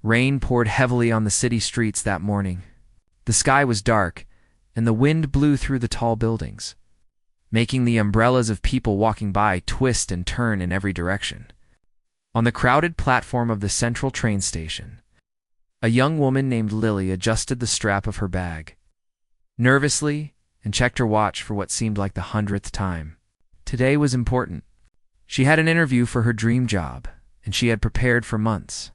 Rain poured heavily on the city streets that morning. The sky was dark, and the wind blew through the tall buildings, making the umbrellas of people walking by twist and turn in every direction. On the crowded platform of the central train station, a young woman named Lily adjusted the strap of her bag nervously and checked her watch for what seemed like the 100th time. Today was important. She had an interview for her dream job, and she had prepared for months.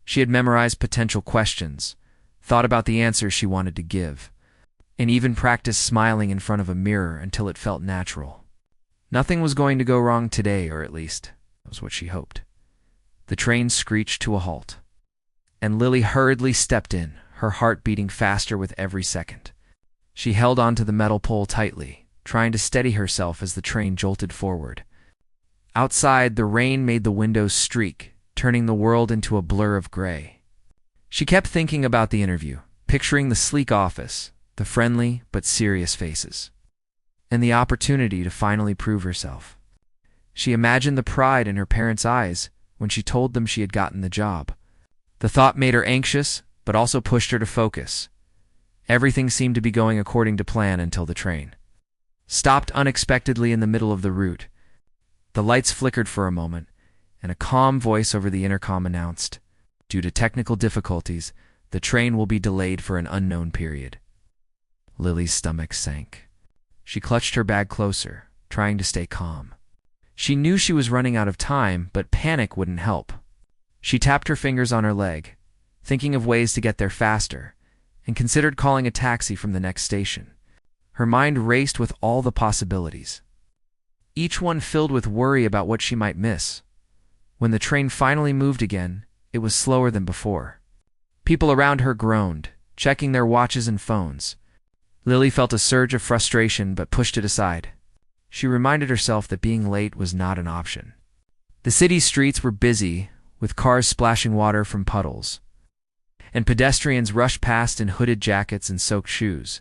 She had memorized potential questions, thought about the answers she wanted to give, and even practiced smiling in front of a mirror until it felt natural. Nothing was going to go wrong today, or at least that was what she hoped. The train screeched to a halt, and Lily hurriedly stepped in, her heart beating faster with every second. She held onto the metal pole tightly, trying to steady herself as the train jolted forward. Outside, the rain made the windows streak, turning the world into a blur of gray. She kept thinking about the interview, picturing the sleek office, the friendly but serious faces, and the opportunity to finally prove herself. She imagined the pride in her parents' eyes when she told them she had gotten the job. The thought made her anxious, but also pushed her to focus. Everything seemed to be going according to plan until the train stopped unexpectedly in the middle of the route. The lights flickered for a moment, and a calm voice over the intercom announced, "Due to technical difficulties, the train will be delayed for an unknown period." Lily's stomach sank. She clutched her bag closer, trying to stay calm. She knew she was running out of time, but panic wouldn't help. She tapped her fingers on her leg, thinking of ways to get there faster, and considered calling a taxi from the next station. Her mind raced with all the possibilities, each one filled with worry about what she might miss. When the train finally moved again, it was slower than before. People around her groaned, checking their watches and phones. Lily felt a surge of frustration but pushed it aside. She reminded herself that being late was not an option. The city's streets were busy, with cars splashing water from puddles, and pedestrians rushed past in hooded jackets and soaked shoes.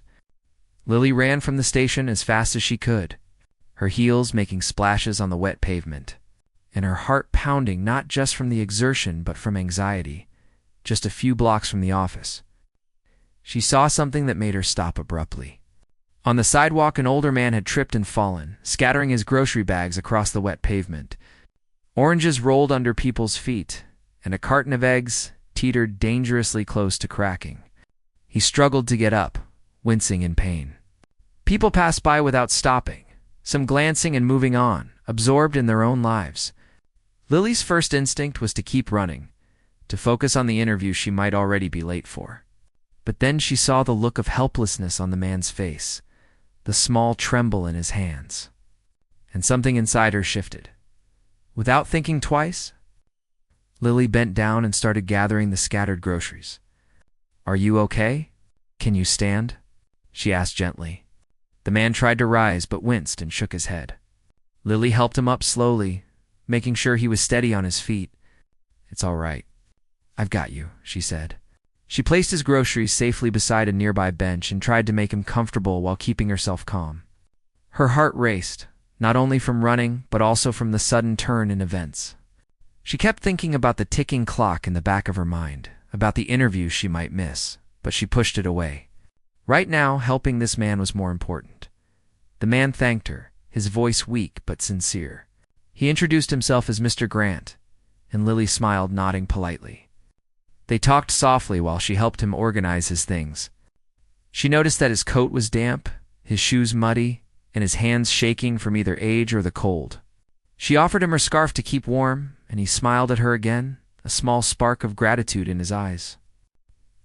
Lily ran from the station as fast as she could, her heels making splashes on the wet pavement, and her heart pounding not just from the exertion but from anxiety. Just a few blocks from the office, she saw something that made her stop abruptly. On the sidewalk, an older man had tripped and fallen, scattering his grocery bags across the wet pavement. Oranges rolled under people's feet, and a carton of eggs teetered dangerously close to cracking. He struggled to get up, wincing in pain. People passed by without stopping, some glancing and moving on, absorbed in their own lives. Lily's first instinct was to keep running, to focus on the interview she might already be late for. But then she saw the look of helplessness on the man's face, the small tremble in his hands, and something inside her shifted. Without thinking twice, Lily bent down and started gathering the scattered groceries. "Are you okay? Can you stand?" she asked gently. The man tried to rise but winced and shook his head. Lily helped him up slowly, making sure he was steady on his feet. "It's all right. I've got you," she said. She placed his groceries safely beside a nearby bench and tried to make him comfortable while keeping herself calm. Her heart raced, not only from running but also from the sudden turn in events. She kept thinking about the ticking clock in the back of her mind, about the interview she might miss, but she pushed it away. Right now, helping this man was more important. The man thanked her, his voice weak but sincere. He introduced himself as Mr. Grant, and Lily smiled, nodding politely. They talked softly while she helped him organize his things. She noticed that his coat was damp, his shoes muddy, and his hands shaking from either age or the cold. She offered him her scarf to keep warm, and he smiled at her again, a small spark of gratitude in his eyes.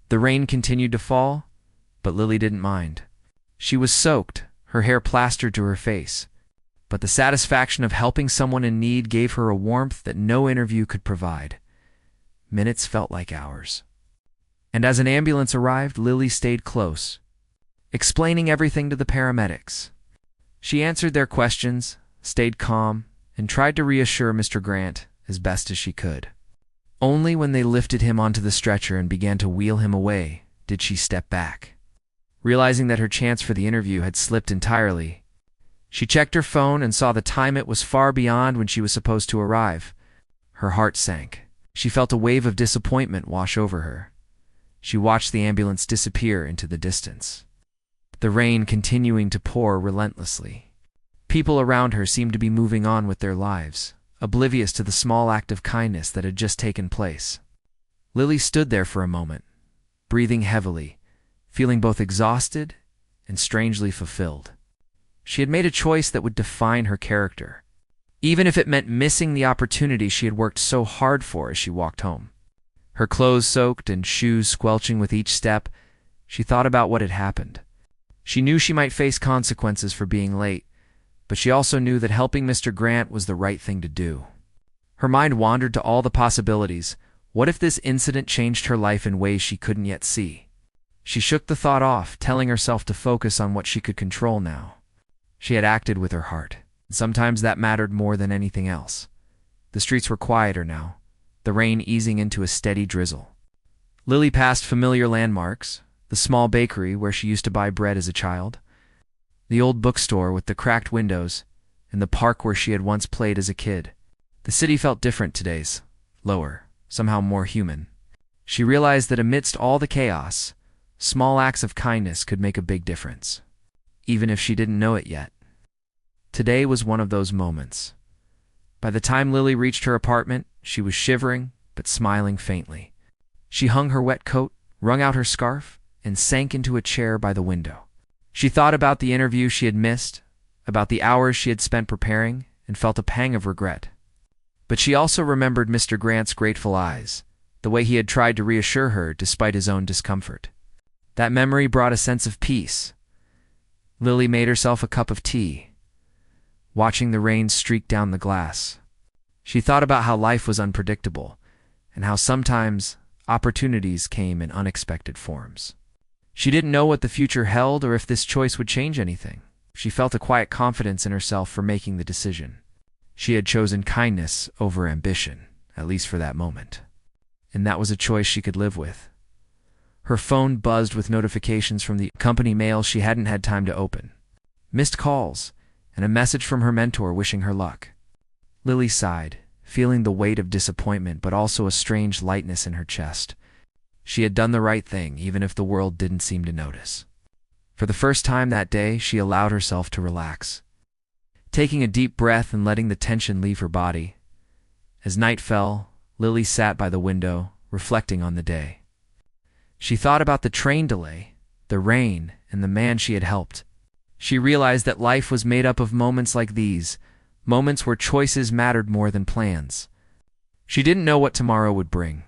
The rain continued to fall, but Lily didn't mind. She was soaked, her hair plastered to her face, but the satisfaction of helping someone in need gave her a warmth that no interview could provide. Minutes felt like hours. And as an ambulance arrived, Lily stayed close, explaining everything to the paramedics. She answered their questions, stayed calm, and tried to reassure Mr. Grant as best as she could. Only when they lifted him onto the stretcher and began to wheel him away did she step back. Realizing that her chance for the interview had slipped entirely, she checked her phone and saw the time. It was far beyond when she was supposed to arrive. Her heart sank. She felt a wave of disappointment wash over her. She watched the ambulance disappear into the distance, the rain continuing to pour relentlessly. People around her seemed to be moving on with their lives, oblivious to the small act of kindness that had just taken place. Lily stood there for a moment, breathing heavily, feeling both exhausted and strangely fulfilled. She had made a choice that would define her character, even if it meant missing the opportunity she had worked so hard for as she walked home. Her clothes soaked and shoes squelching with each step, she thought about what had happened. She knew she might face consequences for being late, but she also knew that helping Mr. Grant was the right thing to do. Her mind wandered to all the possibilities. What if this incident changed her life in ways she couldn't yet see? She shook the thought off, telling herself to focus on what she could control now. She had acted with her heart. Sometimes that mattered more than anything else. The streets were quieter now, the rain easing into a steady drizzle. Lily passed familiar landmarks, the small bakery where she used to buy bread as a child, the old bookstore with the cracked windows, and the park where she had once played as a kid. The city felt different today's, lower, somehow more human. She realized that amidst all the chaos, small acts of kindness could make a big difference, even if she didn't know it yet. Today was one of those moments. By the time Lily reached her apartment, she was shivering, but smiling faintly. She hung her wet coat, wrung out her scarf, and sank into a chair by the window. She thought about the interview she had missed, about the hours she had spent preparing, and felt a pang of regret. But she also remembered Mr. Grant's grateful eyes, the way he had tried to reassure her despite his own discomfort. That memory brought a sense of peace. Lily made herself a cup of tea, watching the rain streak down the glass. She thought about how life was unpredictable, and how sometimes opportunities came in unexpected forms. She didn't know what the future held or if this choice would change anything. She felt a quiet confidence in herself for making the decision. She had chosen kindness over ambition, at least for that moment. And that was a choice she could live with. Her phone buzzed with notifications from the company mail she hadn't had time to open. Missed calls, and a message from her mentor wishing her luck. Lily sighed, feeling the weight of disappointment but also a strange lightness in her chest. She had done the right thing, even if the world didn't seem to notice. For the first time that day, she allowed herself to relax, taking a deep breath and letting the tension leave her body. As night fell, Lily sat by the window, reflecting on the day. She thought about the train delay, the rain, and the man she had helped. She realized that life was made up of moments like these, moments where choices mattered more than plans. She didn't know what tomorrow would bring,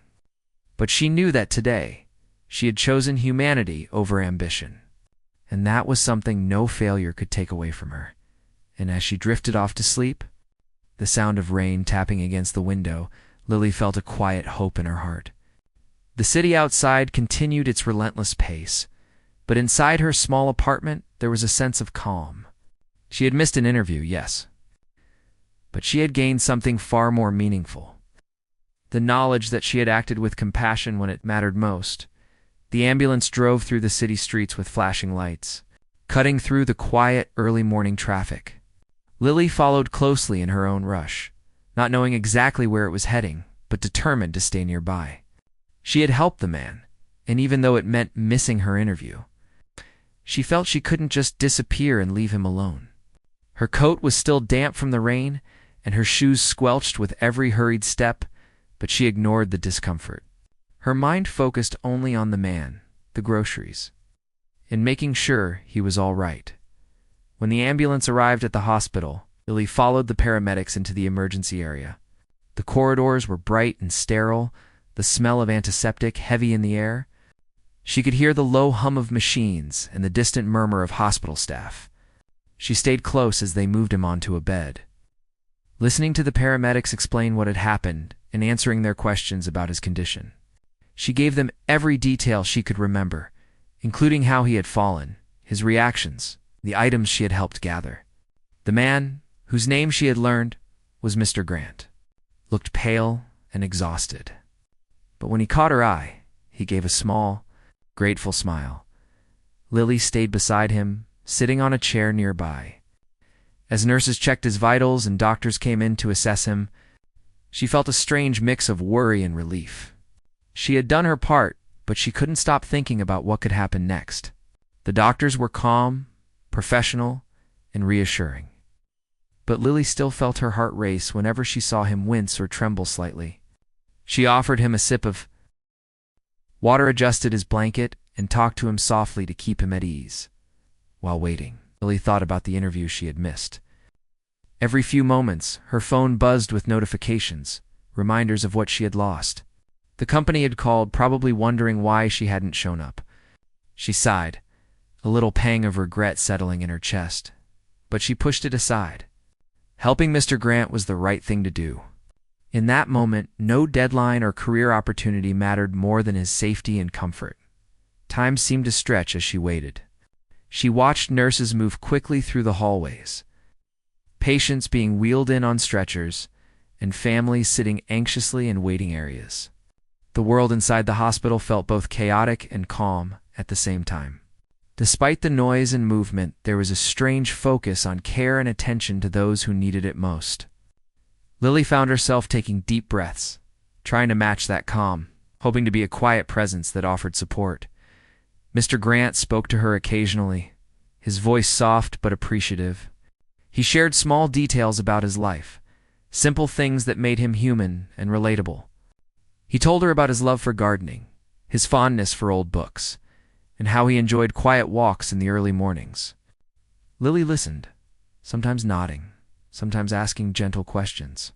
but she knew that today, she had chosen humanity over ambition. And that was something no failure could take away from her. And as she drifted off to sleep, the sound of rain tapping against the window, Lily felt a quiet hope in her heart. The city outside continued its relentless pace, but inside her small apartment, there was a sense of calm. She had missed an interview, yes, but she had gained something far more meaningful. The knowledge that she had acted with compassion when it mattered most. The ambulance drove through the city streets with flashing lights, cutting through the quiet, early morning traffic. Lily followed closely in her own rush, not knowing exactly where it was heading, but determined to stay nearby. She had helped the man, and even though it meant missing her interview, she felt she couldn't just disappear and leave him alone. Her coat was still damp from the rain, and her shoes squelched with every hurried step, but she ignored the discomfort. Her mind focused only on the man, the groceries, and making sure he was all right. When the ambulance arrived at the hospital, Lily followed the paramedics into the emergency area. The corridors were bright and sterile, the smell of antiseptic heavy in the air. She could hear the low hum of machines and the distant murmur of hospital staff. She stayed close as they moved him onto a bed, listening to the paramedics explain what had happened and answering their questions about his condition. She gave them every detail she could remember, including how he had fallen, his reactions, the items she had helped gather. The man, whose name she had learned, was Mr. Grant, looked pale and exhausted. But when he caught her eye, he gave a small, grateful smile. Lily stayed beside him, sitting on a chair nearby. As nurses checked his vitals and doctors came in to assess him, She felt a strange mix of worry and relief. She had done her part, but she couldn't stop thinking about what could happen next. The doctors were calm, professional, and reassuring. But Lily still felt her heart race whenever she saw him wince or tremble slightly. She offered him a sip of water, adjusted his blanket, and talked to him softly to keep him at ease. While waiting, Lily thought about the interview she had missed. Every few moments, her phone buzzed with notifications, reminders of what she had lost. The company had called, probably wondering why she hadn't shown up. She sighed, a little pang of regret settling in her chest, but she pushed it aside. Helping Mr. Grant was the right thing to do. In that moment, no deadline or career opportunity mattered more than his safety and comfort. Time seemed to stretch as she waited. She watched nurses move quickly through the hallways, patients being wheeled in on stretchers, and families sitting anxiously in waiting areas. The world inside the hospital felt both chaotic and calm at the same time. Despite the noise and movement, there was a strange focus on care and attention to those who needed it most. Lily found herself taking deep breaths, trying to match that calm, hoping to be a quiet presence that offered support. Mr. Grant spoke to her occasionally, his voice soft but appreciative. He shared small details about his life, simple things that made him human and relatable. He told her about his love for gardening, his fondness for old books, and how he enjoyed quiet walks in the early mornings. Lily listened, sometimes nodding, sometimes asking gentle questions.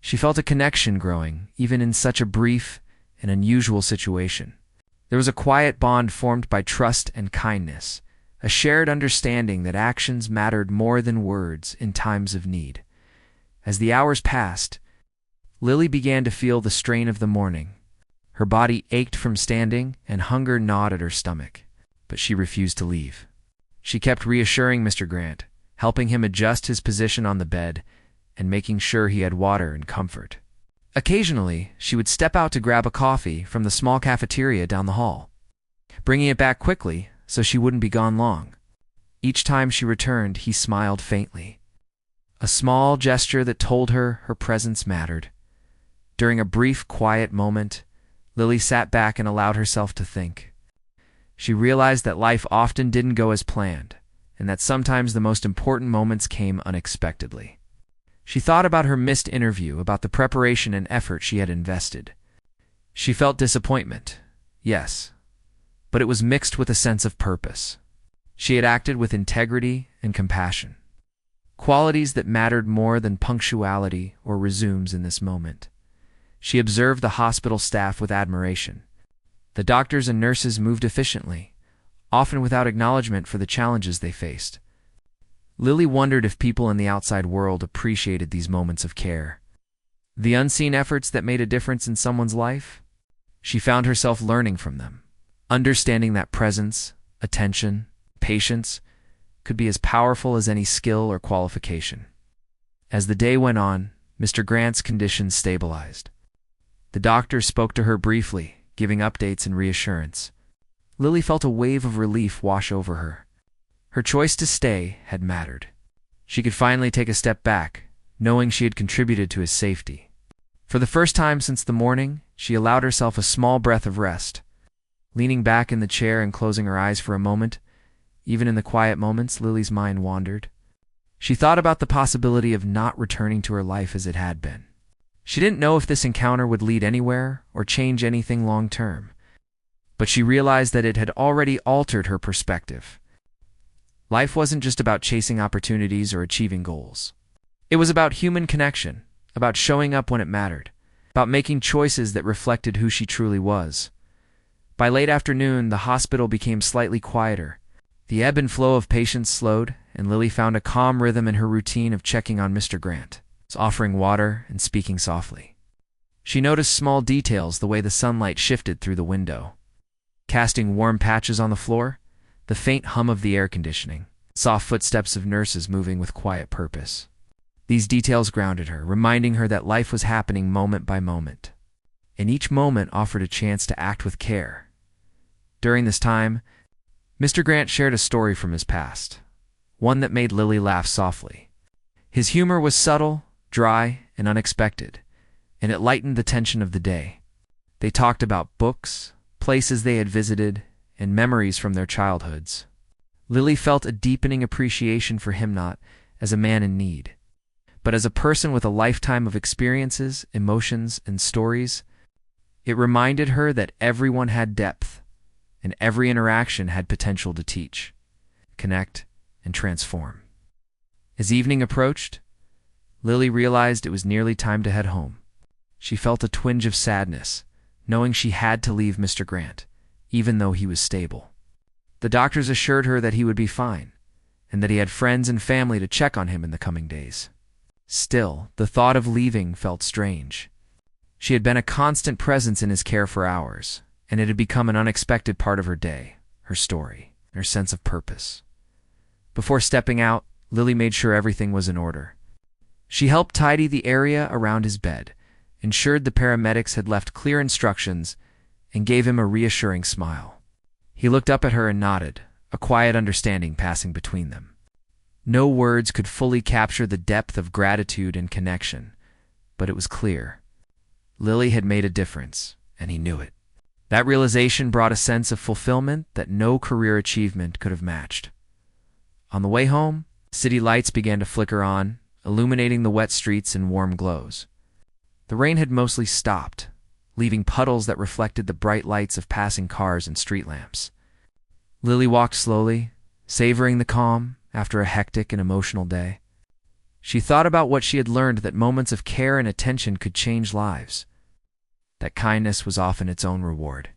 She felt a connection growing, even in such a brief and unusual situation. There was a quiet bond formed by trust and kindness, a shared understanding that actions mattered more than words in times of need. As the hours passed, Lily began to feel the strain of the morning. Her body ached from standing, and hunger gnawed at her stomach, but she refused to leave. She kept reassuring Mr. Grant, helping him adjust his position on the bed, and making sure he had water and comfort. Occasionally, she would step out to grab a coffee from the small cafeteria down the hall, bringing it back quickly so she wouldn't be gone long. Each time she returned, he smiled faintly, a small gesture that told her her presence mattered. During a brief, quiet moment, Lily sat back and allowed herself to think. She realized that life often didn't go as planned, and that sometimes the most important moments came unexpectedly. She thought about her missed interview, about the preparation and effort she had invested. She felt disappointment, yes, but it was mixed with a sense of purpose. She had acted with integrity and compassion, qualities that mattered more than punctuality or resumes in this moment. She observed the hospital staff with admiration. The doctors and nurses moved efficiently, often without acknowledgement for the challenges they faced. Lily wondered if people in the outside world appreciated these moments of care, the unseen efforts that made a difference in someone's life. She found herself learning from them, understanding that presence, attention, patience could be as powerful as any skill or qualification. As the day went on, Mr. Grant's condition stabilized. The doctor spoke to her briefly, giving updates and reassurance. Lily felt a wave of relief wash over her. Her choice to stay had mattered. She could finally take a step back, knowing she had contributed to his safety. For the first time since the morning, she allowed herself a small breath of rest. Leaning back in the chair and closing her eyes for a moment, even in the quiet moments, Lily's mind wandered. She thought about the possibility of not returning to her life as it had been. She didn't know if this encounter would lead anywhere or change anything long-term, but she realized that it had already altered her perspective. Life wasn't just about chasing opportunities or achieving goals. It was about human connection, about showing up when it mattered, about making choices that reflected who she truly was. By late afternoon, the hospital became slightly quieter. The ebb and flow of patients slowed, and Lily found a calm rhythm in her routine of checking on Mr. Grant, offering water and speaking softly. She noticed small details, the way the sunlight shifted through the window, casting warm patches on the floor, the faint hum of the air conditioning, soft footsteps of nurses moving with quiet purpose. These details grounded her, reminding her that life was happening moment by moment, and each moment offered a chance to act with care. During this time, Mr. Grant shared a story from his past, one that made Lily laugh softly. His humor was subtle, dry, and unexpected, and it lightened the tension of the day. They talked about books, places they had visited, and memories from their childhoods. Lily felt a deepening appreciation for him, not as a man in need, but as a person with a lifetime of experiences, emotions, and stories. It reminded her that everyone had depth, and every interaction had potential to teach, connect, and transform. As evening approached, Lily realized it was nearly time to head home. She felt a twinge of sadness, knowing she had to leave Mr. Grant, even though he was stable. The doctors assured her that he would be fine, and that he had friends and family to check on him in the coming days. Still, the thought of leaving felt strange. She had been a constant presence in his care for hours, and it had become an unexpected part of her day, her story, her sense of purpose. Before stepping out, Lily made sure everything was in order. She helped tidy the area around his bed, ensured the paramedics had left clear instructions, and gave him a reassuring smile. He looked up at her and nodded, a quiet understanding passing between them. No words could fully capture the depth of gratitude and connection, but it was clear. Lily had made a difference, and he knew it. That realization brought a sense of fulfillment that no career achievement could have matched. On the way home, city lights began to flicker on, illuminating the wet streets in warm glows. The rain had mostly stopped, leaving puddles that reflected the bright lights of passing cars and street lamps. Lily walked slowly, savoring the calm after a hectic and emotional day. She thought about what she had learned, that moments of care and attention could change lives, that kindness was often its own reward,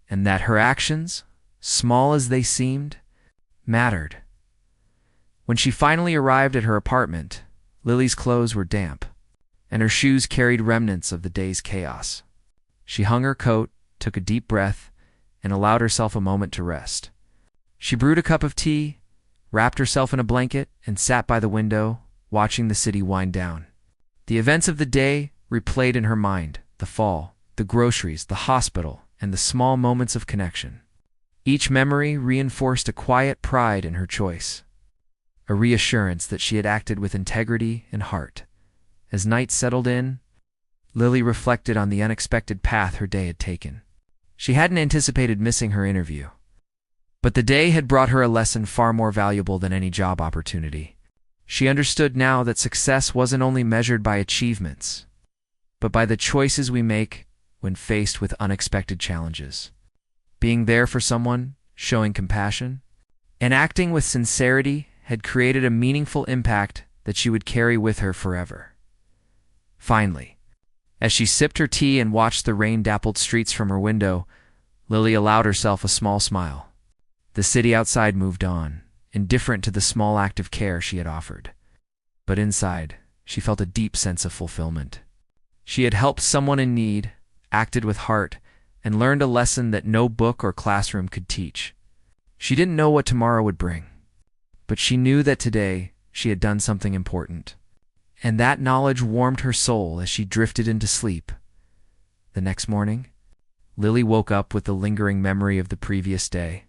and that her actions, small as they seemed, mattered. When she finally arrived at her apartment, Lily's clothes were damp, and her shoes carried remnants of the day's chaos. She hung her coat, took a deep breath, and allowed herself a moment to rest. She brewed a cup of tea, wrapped herself in a blanket, and sat by the window, watching the city wind down. The events of the day replayed in her mind: the fall, the groceries, the hospital, and the small moments of connection. Each memory reinforced a quiet pride in her choice, a reassurance that she had acted with integrity and heart. As night settled in, Lily reflected on the unexpected path her day had taken. She hadn't anticipated missing her interview, but the day had brought her a lesson far more valuable than any job opportunity. She understood now that success wasn't only measured by achievements, but by the choices we make when faced with unexpected challenges. Being there for someone, showing compassion, and acting with sincerity had created a meaningful impact that she would carry with her forever. Finally, as she sipped her tea and watched the rain-dappled streets from her window, Lily allowed herself a small smile. The city outside moved on, indifferent to the small act of care she had offered. But inside, she felt a deep sense of fulfillment. She had helped someone in need, acted with heart, and learned a lesson that no book or classroom could teach. She didn't know what tomorrow would bring, but she knew that today she had done something important, and that knowledge warmed her soul as she drifted into sleep. The next morning, Lily woke up with the lingering memory of the previous day.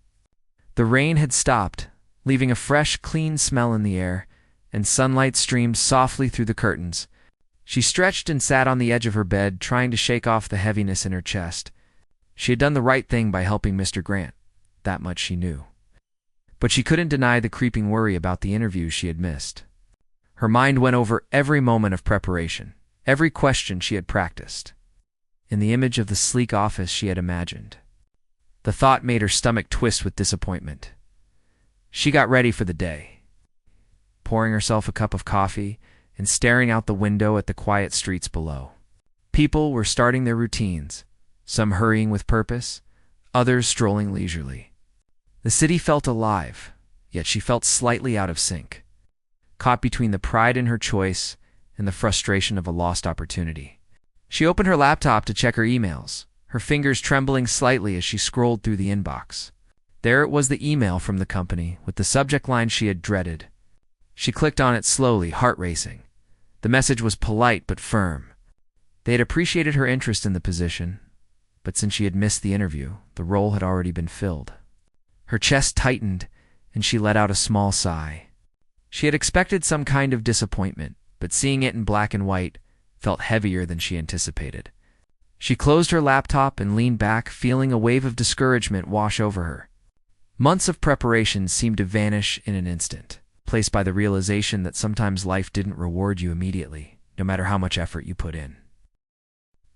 The rain had stopped, leaving a fresh, clean smell in the air, and sunlight streamed softly through the curtains. She stretched and sat on the edge of her bed, trying to shake off the heaviness in her chest. She had done the right thing by helping Mr. Grant, that much she knew. But she couldn't deny the creeping worry about the interview she had missed. Her mind went over every moment of preparation, every question she had practiced, in the image of the sleek office she had imagined. The thought made her stomach twist with disappointment. She got ready for the day, pouring herself a cup of coffee and staring out the window at the quiet streets below. People were starting their routines, some hurrying with purpose, others strolling leisurely. The city felt alive, yet she felt slightly out of sync, caught between the pride in her choice and the frustration of a lost opportunity. She opened her laptop to check her emails, her fingers trembling slightly as she scrolled through the inbox. There it was, the email from the company, with the subject line she had dreaded. She clicked on it slowly, heart racing. The message was polite but firm. They had appreciated her interest in the position, but since she had missed the interview, the role had already been filled. Her chest tightened, and she let out a small sigh. She had expected some kind of disappointment, but seeing it in black and white felt heavier than she anticipated. She closed her laptop and leaned back, feeling a wave of discouragement wash over her. Months of preparation seemed to vanish in an instant, replaced by the realization that sometimes life didn't reward you immediately, no matter how much effort you put in.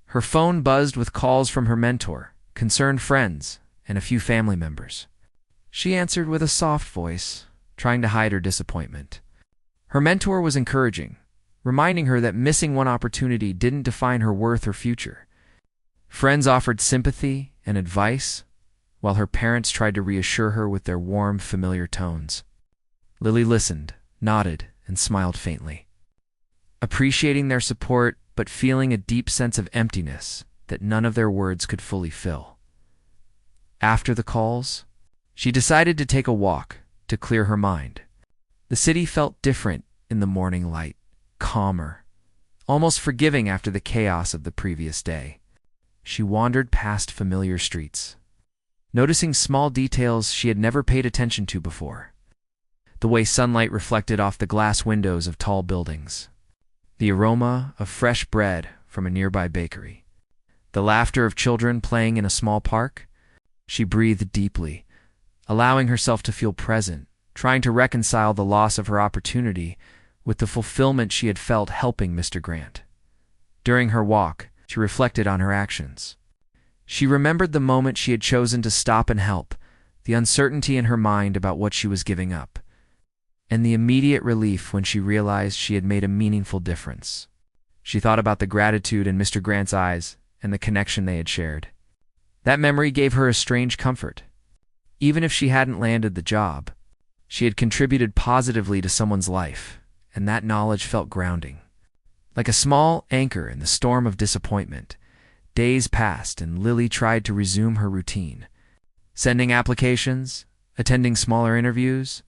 Her phone buzzed with calls from her mentor, concerned friends, and a few family members. She answered with a soft voice, trying to hide her disappointment. Her mentor was encouraging, reminding her that missing one opportunity didn't define her worth or future. Friends offered sympathy and advice, while her parents tried to reassure her with their warm, familiar tones. Lily listened, nodded, and smiled faintly, appreciating their support but feeling a deep sense of emptiness that none of their words could fully fill. After the calls, she decided to take a walk to clear her mind. The city felt different in the morning light, calmer, almost forgiving after the chaos of the previous day. She wandered past familiar streets, noticing small details she had never paid attention to before. The way sunlight reflected off the glass windows of tall buildings, the aroma of fresh bread from a nearby bakery, the laughter of children playing in a small park. She breathed deeply, allowing herself to feel present, trying to reconcile the loss of her opportunity with the fulfillment she had felt helping Mr. Grant. During her walk, she reflected on her actions. She remembered the moment she had chosen to stop and help, the uncertainty in her mind about what she was giving up, and the immediate relief when she realized she had made a meaningful difference. She thought about the gratitude in Mr. Grant's eyes and the connection they had shared. That memory gave her a strange comfort. Even if she hadn't landed the job, she had contributed positively to someone's life, and that knowledge felt grounding. Like a small anchor in the storm of disappointment, days passed and Lily tried to resume her routine, sending applications, attending smaller interviews,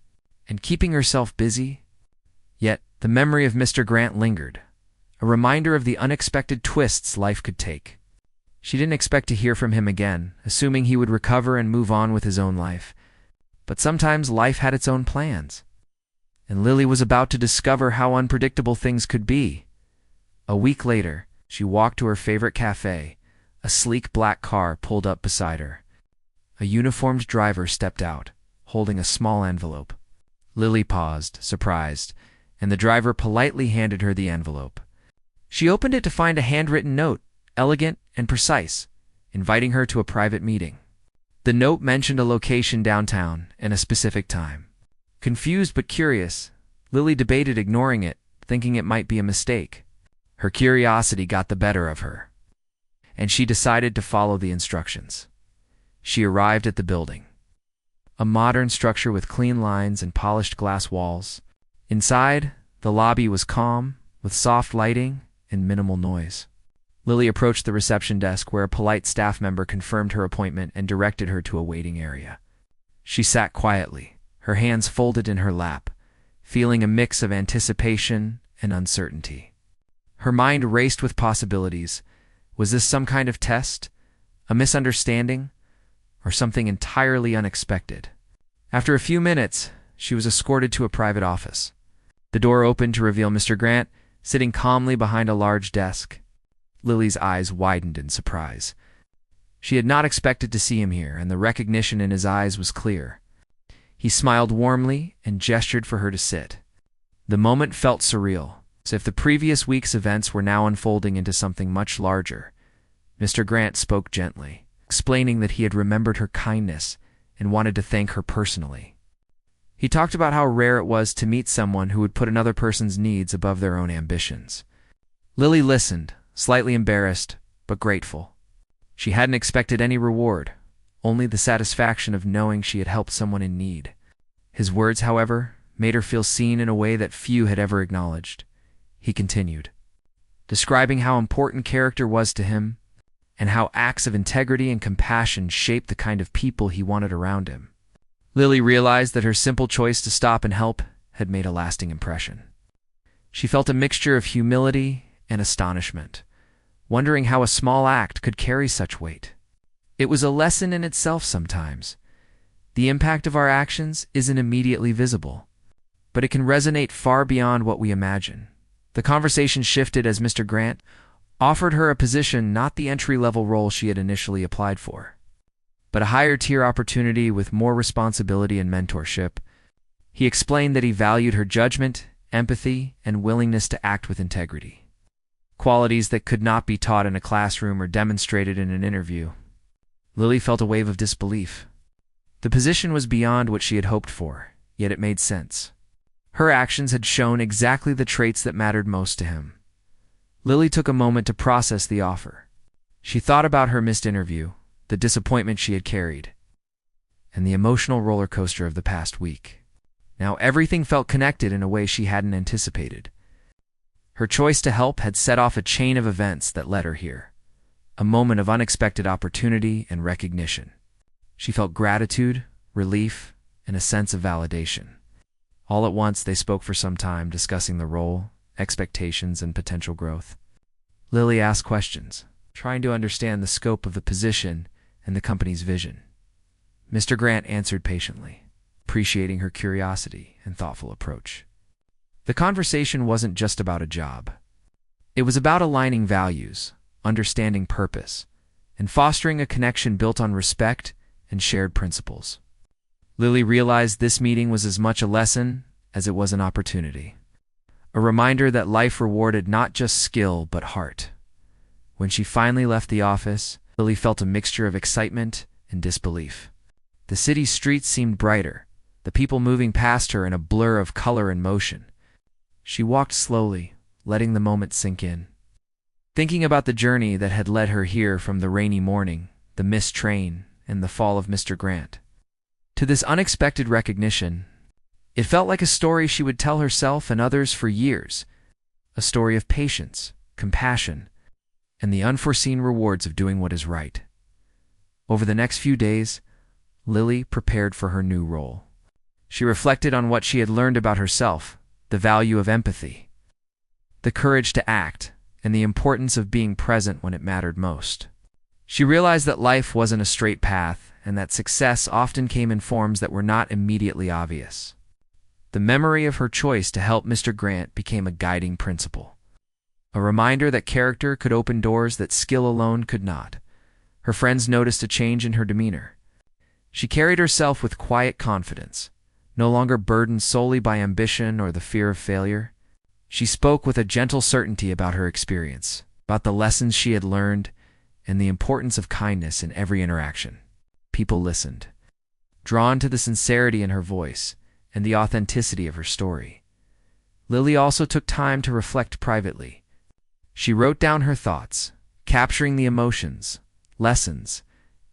and keeping herself busy. Yet the memory of Mr. Grant lingered, a reminder of the unexpected twists life could take. She didn't expect to hear from him again, assuming he would recover and move on with his own life. But sometimes life had its own plans, and Lily was about to discover how unpredictable things could be. A week later, she walked to her favorite cafe. A sleek black car pulled up beside her. A uniformed driver stepped out, holding a small envelope. Lily paused, surprised, and the driver politely handed her the envelope. She opened it to find a handwritten note, elegant and precise, inviting her to a private meeting. The note mentioned a location downtown and a specific time. Confused but curious, Lily debated ignoring it, thinking it might be a mistake. Her curiosity got the better of her, and she decided to follow the instructions. She arrived at the building, a modern structure with clean lines and polished glass walls. Inside, the lobby was calm, with soft lighting and minimal noise. Lily approached the reception desk where a polite staff member confirmed her appointment and directed her to a waiting area. She sat quietly, her hands folded in her lap, feeling a mix of anticipation and uncertainty. Her mind raced with possibilities. Was this some kind of test, a misunderstanding, or something entirely unexpected? After a few minutes, she was escorted to a private office. The door opened to reveal Mr. Grant, sitting calmly behind a large desk. Lily's eyes widened in surprise. She had not expected to see him here, and the recognition in his eyes was clear. He smiled warmly and gestured for her to sit. The moment felt surreal, as if the previous week's events were now unfolding into something much larger. Mr. Grant spoke gently, explaining that he had remembered her kindness and wanted to thank her personally. He talked about how rare it was to meet someone who would put another person's needs above their own ambitions. Lily listened, slightly embarrassed, but grateful. She hadn't expected any reward, only the satisfaction of knowing she had helped someone in need. His words, however, made her feel seen in a way that few had ever acknowledged. He continued, describing how important character was to him, and how acts of integrity and compassion shaped the kind of people he wanted around him. Lily realized that her simple choice to stop and help had made a lasting impression. She felt a mixture of humility and astonishment, wondering how a small act could carry such weight. It was a lesson in itself sometimes. The impact of our actions isn't immediately visible, but it can resonate far beyond what we imagine. The conversation shifted as Mr. Grant offered her a position, not the entry-level role she had initially applied for, but a higher-tier opportunity with more responsibility and mentorship. He explained that he valued her judgment, empathy, and willingness to act with integrity, qualities that could not be taught in a classroom or demonstrated in an interview. Lily felt a wave of disbelief. The position was beyond what she had hoped for, yet it made sense. Her actions had shown exactly the traits that mattered most to him. Lily took a moment to process the offer. She thought about her missed interview, the disappointment she had carried, and the emotional roller coaster of the past week. Now everything felt connected in a way she hadn't anticipated. Her choice to help had set off a chain of events that led her here, a moment of unexpected opportunity and recognition. She felt gratitude, relief, and a sense of validation. All at once, they spoke for some time, discussing the role, expectations, and potential growth. Lily asked questions, trying to understand the scope of the position and the company's vision. Mr. Grant answered patiently, appreciating her curiosity and thoughtful approach. The conversation wasn't just about a job. It was about aligning values, understanding purpose, and fostering a connection built on respect and shared principles. Lily realized this meeting was as much a lesson as it was an opportunity, a reminder that life rewarded not just skill but heart. When she finally left the office, Lily felt a mixture of excitement and disbelief. The city's streets seemed brighter, the people moving past her in a blur of color and motion. She walked slowly, letting the moment sink in, thinking about the journey that had led her here, from the rainy morning, the missed train, and the fall of Mr. Grant, to this unexpected recognition. It felt like a story she would tell herself and others for years, a story of patience, compassion, and the unforeseen rewards of doing what is right. Over the next few days, Lily prepared for her new role. She reflected on what she had learned about herself, the value of empathy, the courage to act, and the importance of being present when it mattered most. She realized that life wasn't a straight path, and that success often came in forms that were not immediately obvious. The memory of her choice to help Mr. Grant became a guiding principle, a reminder that character could open doors that skill alone could not. Her friends noticed a change in her demeanor. She carried herself with quiet confidence, no longer burdened solely by ambition or the fear of failure. She spoke with a gentle certainty about her experience, about the lessons she had learned, and the importance of kindness in every interaction. People listened, drawn to the sincerity in her voice and the authenticity of her story. Lily also took time to reflect privately. She wrote down her thoughts, capturing the emotions, lessons,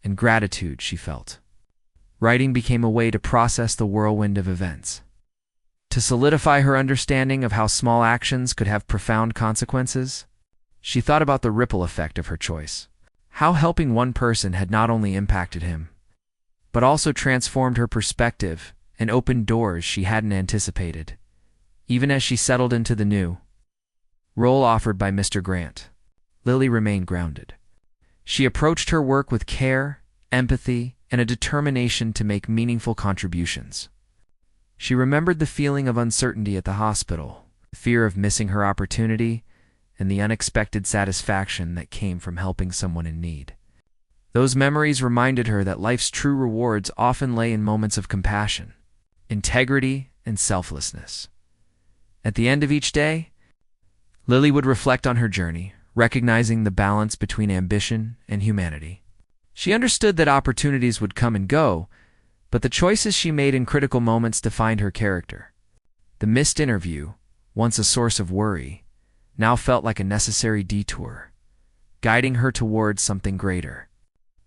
and gratitude she felt. Writing became a way to process the whirlwind of events, to solidify her understanding of how small actions could have profound consequences. She thought about the ripple effect of her choice, how helping one person had not only impacted him, but also transformed her perspective and opened doors she hadn't anticipated. Even as she settled into the new role offered by Mr. Grant, Lily remained grounded. She approached her work with care, empathy, and a determination to make meaningful contributions. She remembered the feeling of uncertainty at the hospital, the fear of missing her opportunity, and the unexpected satisfaction that came from helping someone in need. Those memories reminded her that life's true rewards often lay in moments of compassion, integrity, and selflessness. At the end of each day, Lily would reflect on her journey, recognizing the balance between ambition and humanity. She understood that opportunities would come and go, but the choices she made in critical moments defined her character. The missed interview, once a source of worry, now felt like a necessary detour, guiding her towards something greater.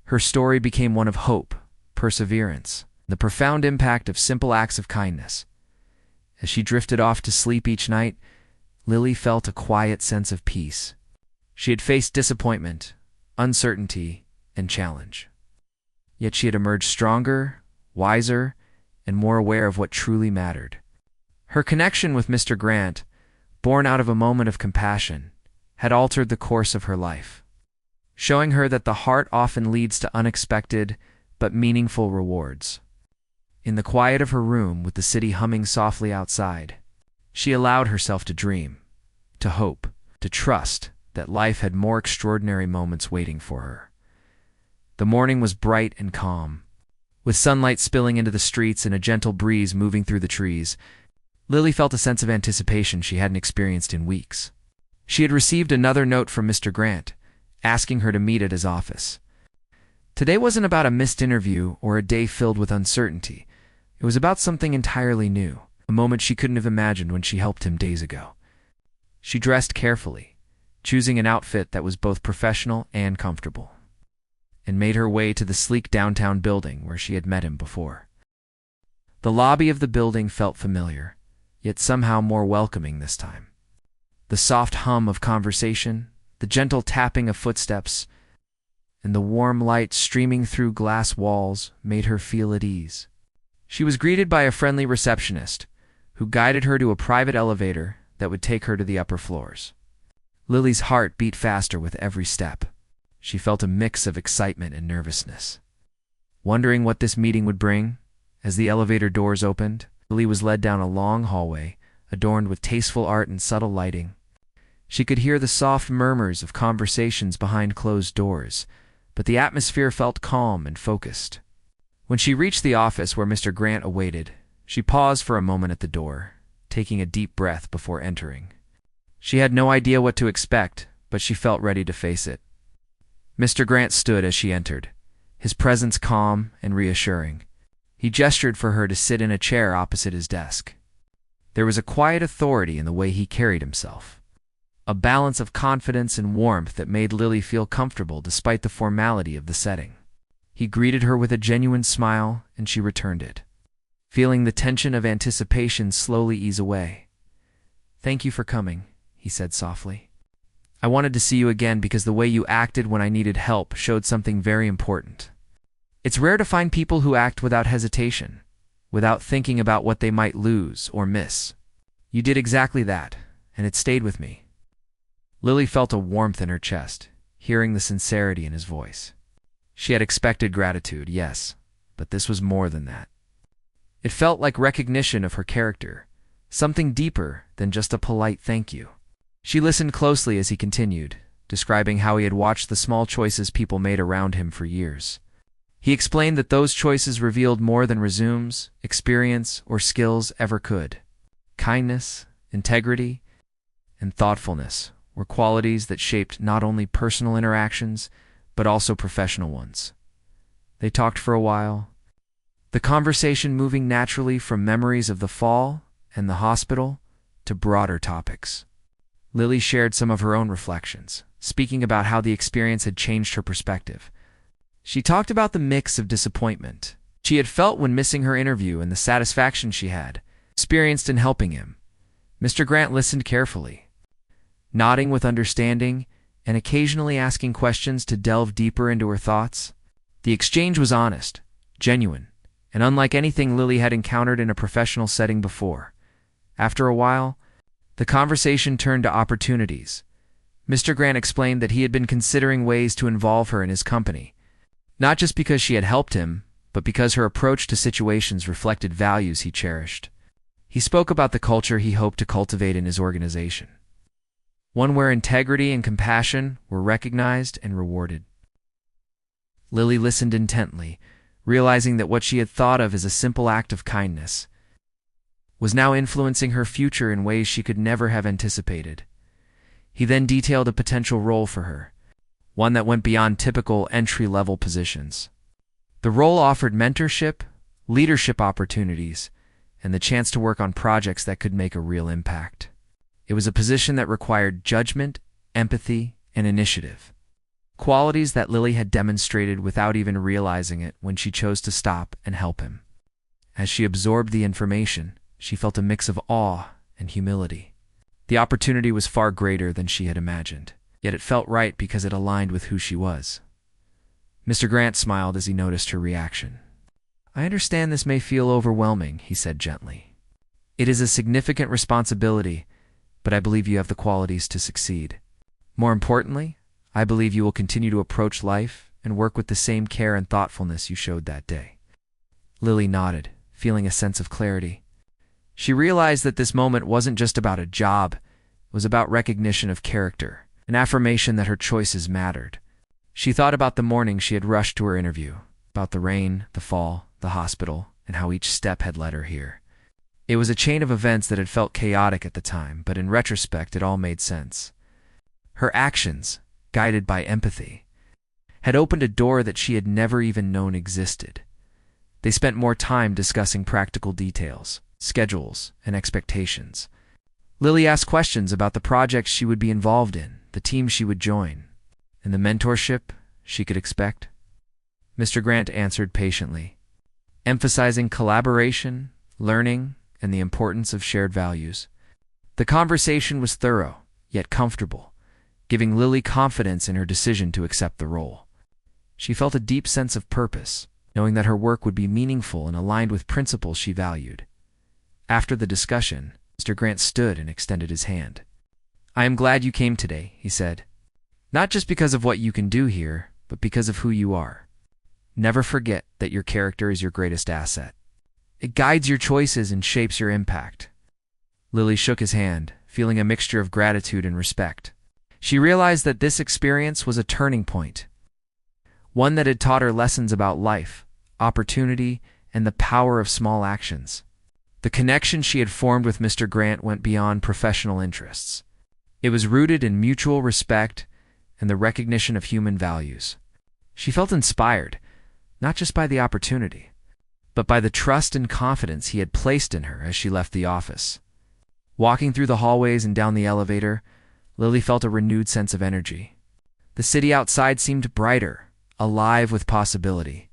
Her story became one of hope, perseverance, the profound impact of simple acts of kindness. As she drifted off to sleep each night, Lily felt a quiet sense of peace. She had faced disappointment, uncertainty, and challenge. Yet she had emerged stronger, wiser, and more aware of what truly mattered. Her connection with Mr. Grant, born out of a moment of compassion, had altered the course of her life, showing her that the heart often leads to unexpected but meaningful rewards. In the quiet of her room, with the city humming softly outside, she allowed herself to dream, to hope, to trust that life had more extraordinary moments waiting for her. The morning was bright and calm. With sunlight spilling into the streets and a gentle breeze moving through the trees, Lily felt a sense of anticipation she hadn't experienced in weeks. She had received another note from Mr. Grant, asking her to meet at his office. Today wasn't about a missed interview or a day filled with uncertainty. It was about something entirely new, a moment she couldn't have imagined when she helped him days ago. She dressed carefully, choosing an outfit that was both professional and comfortable, and made her way to the sleek downtown building where she had met him before. The lobby of the building felt familiar, yet somehow more welcoming this time. The soft hum of conversation, the gentle tapping of footsteps, and the warm light streaming through glass walls made her feel at ease. She was greeted by a friendly receptionist, who guided her to a private elevator that would take her to the upper floors. Lily's heart beat faster with every step. She felt a mix of excitement and nervousness. Wondering what this meeting would bring, as the elevator doors opened, Lily was led down a long hallway, adorned with tasteful art and subtle lighting. She could hear the soft murmurs of conversations behind closed doors, but the atmosphere felt calm and focused. When she reached the office where Mr. Grant awaited, she paused for a moment at the door, taking a deep breath before entering. She had no idea what to expect, but she felt ready to face it. Mr. Grant stood as she entered, his presence calm and reassuring. He gestured for her to sit in a chair opposite his desk. There was a quiet authority in the way he carried himself, a balance of confidence and warmth that made Lily feel comfortable despite the formality of the setting. He greeted her with a genuine smile, and she returned it, feeling the tension of anticipation slowly ease away. "Thank you for coming," he said softly. "I wanted to see you again because the way you acted when I needed help showed something very important. It's rare to find people who act without hesitation, without thinking about what they might lose or miss. You did exactly that, and it stayed with me." Lily felt a warmth in her chest, hearing the sincerity in his voice. She had expected gratitude, yes, but this was more than that. It felt like recognition of her character, something deeper than just a polite thank you. She listened closely as he continued, describing how he had watched the small choices people made around him for years. He explained that those choices revealed more than resumes, experience, or skills ever could. Kindness, integrity, and thoughtfulness were qualities that shaped not only personal interactions, but also professional ones. They talked for a while, the conversation moving naturally from memories of the fall and the hospital to broader topics. Lily shared some of her own reflections, speaking about how the experience had changed her perspective. She talked about the mix of disappointment she had felt when missing her interview and the satisfaction she had experienced in helping him. Mr. Grant listened carefully, nodding with understanding and occasionally asking questions to delve deeper into her thoughts. The exchange was honest, genuine, and unlike anything Lily had encountered in a professional setting before. After a while, the conversation turned to opportunities. Mr. Grant explained that he had been considering ways to involve her in his company, not just because she had helped him, but because her approach to situations reflected values he cherished. He spoke about the culture he hoped to cultivate in his organization, one where integrity and compassion were recognized and rewarded. Lily listened intently, realizing that what she had thought of as a simple act of kindness was now influencing her future in ways she could never have anticipated. He then detailed a potential role for her, one that went beyond typical entry-level positions. The role offered mentorship, leadership opportunities, and the chance to work on projects that could make a real impact. It was a position that required judgment, empathy, and initiative, qualities that Lily had demonstrated without even realizing it when she chose to stop and help him. As she absorbed the information, she felt a mix of awe and humility. The opportunity was far greater than she had imagined, yet it felt right because it aligned with who she was. Mr. Grant smiled as he noticed her reaction. "I understand this may feel overwhelming," he said gently. "It is a significant responsibility, but I believe you have the qualities to succeed. More importantly, I believe you will continue to approach life and work with the same care and thoughtfulness you showed that day." Lily nodded, feeling a sense of clarity. She realized that this moment wasn't just about a job, it was about recognition of character, an affirmation that her choices mattered. She thought about the morning she had rushed to her interview, about the rain, the fall, the hospital, and how each step had led her here. It was a chain of events that had felt chaotic at the time, but in retrospect it all made sense. Her actions, guided by empathy, had opened a door that she had never even known existed. They spent more time discussing practical details, schedules, and expectations. Lily asked questions about the projects she would be involved in, the team she would join, and the mentorship she could expect. Mr. Grant answered patiently, emphasizing collaboration, learning, and the importance of shared values. The conversation was thorough, yet comfortable, giving Lily confidence in her decision to accept the role. She felt a deep sense of purpose, knowing that her work would be meaningful and aligned with principles she valued. After the discussion, Mr. Grant stood and extended his hand. "I am glad you came today," he said. "Not just because of what you can do here, but because of who you are. Never forget that your character is your greatest asset. It guides your choices and shapes your impact." Lily shook his hand, feeling a mixture of gratitude and respect. She realized that this experience was a turning point, one that had taught her lessons about life, opportunity, and the power of small actions. The connection she had formed with Mr. Grant went beyond professional interests. It was rooted in mutual respect and the recognition of human values. She felt inspired, not just by the opportunity, but by the trust and confidence he had placed in her as she left the office. Walking through the hallways and down the elevator, Lily felt a renewed sense of energy. The city outside seemed brighter, alive with possibility.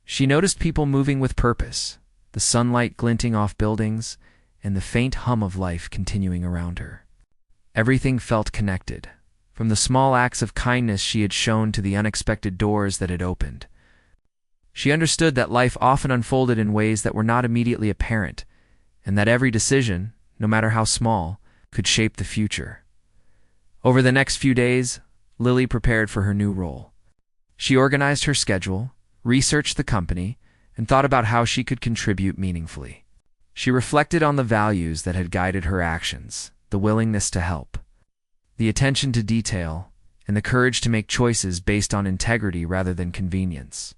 She noticed people moving with purpose, the sunlight glinting off buildings, and the faint hum of life continuing around her. Everything felt connected, from the small acts of kindness she had shown to the unexpected doors that had opened. She understood that life often unfolded in ways that were not immediately apparent, and that every decision, no matter how small, could shape the future. Over the next few days, Lily prepared for her new role. She organized her schedule, researched the company, and thought about how she could contribute meaningfully. She reflected on the values that had guided her actions, the willingness to help, the attention to detail, and the courage to make choices based on integrity rather than convenience.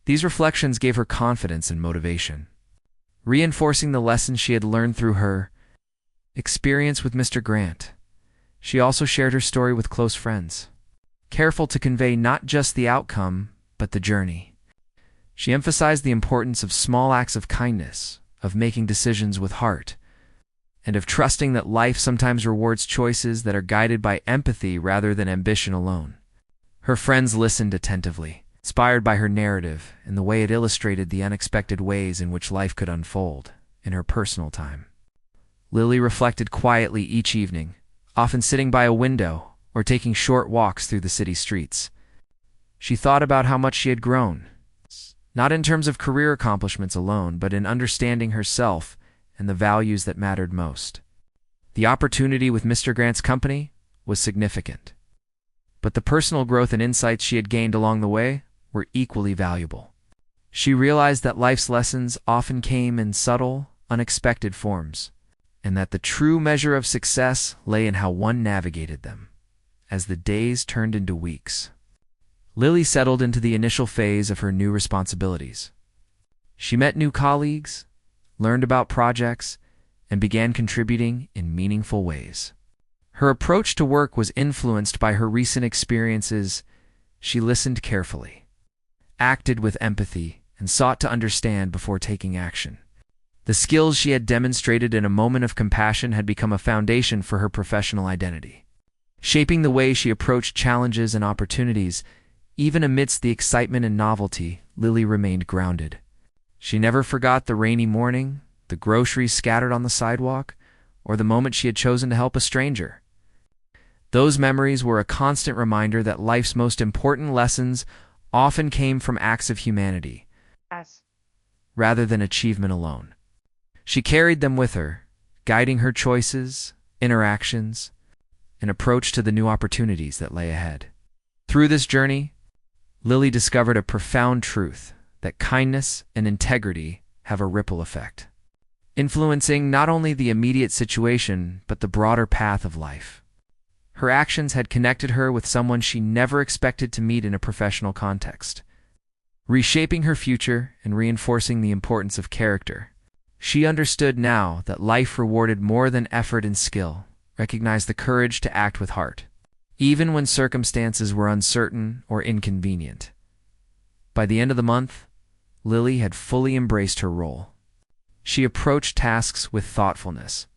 These reflections gave her confidence and motivation, reinforcing the lessons she had learned through her experience with Mr. Grant. She also shared her story with close friends, careful to convey not just the outcome, but the journey. She emphasized the importance of small acts of kindness, of making decisions with heart, and of trusting that life sometimes rewards choices that are guided by empathy rather than ambition alone. Her friends listened attentively, inspired by her narrative and the way it illustrated the unexpected ways in which life could unfold in her personal time. Lily reflected quietly each evening, often sitting by a window or taking short walks through the city streets. She thought about how much she had grown, not in terms of career accomplishments alone, but in understanding herself and the values that mattered most. The opportunity with Mr. Grant's company was significant, but the personal growth and insights she had gained along the way were equally valuable. She realized that life's lessons often came in subtle, unexpected forms, and that the true measure of success lay in how one navigated them. As the days turned into weeks, Lily settled into the initial phase of her new responsibilities. She met new colleagues, learned about projects, and began contributing in meaningful ways. Her approach to work was influenced by her recent experiences. She listened carefully, acted with empathy, and sought to understand before taking action. The skills she had demonstrated in a moment of compassion had become a foundation for her professional identity, shaping the way she approached challenges and opportunities. Even amidst the excitement and novelty, Lily remained grounded. She never forgot the rainy morning, the groceries scattered on the sidewalk, or the moment she had chosen to help a stranger. Those memories were a constant reminder that life's most important lessons often came from acts of humanity, rather than achievement alone. She carried them with her, guiding her choices, interactions, and approach to the new opportunities that lay ahead. Through this journey, Lily discovered a profound truth, that kindness and integrity have a ripple effect. influencing not only the immediate situation but the broader path of life. Her actions had connected her with someone she never expected to meet in a professional context, reshaping her future and reinforcing the importance of character. She understood now that life rewarded more than effort and skill, recognized the courage to act with heart, even when circumstances were uncertain or inconvenient. By the end of the month, Lily had fully embraced her role. She approached tasks with thoughtfulness,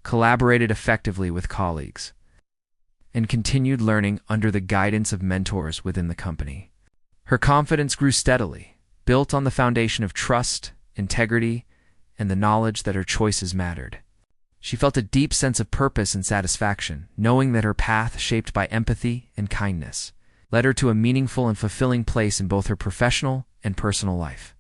collaborated effectively with colleagues, and continued learning under the guidance of mentors within the company. Her confidence grew steadily, built on the foundation of trust, integrity, and the knowledge that her choices mattered. She felt a deep sense of purpose and satisfaction, knowing that her path, shaped by empathy and kindness, led her to a meaningful and fulfilling place in both her professional and personal life.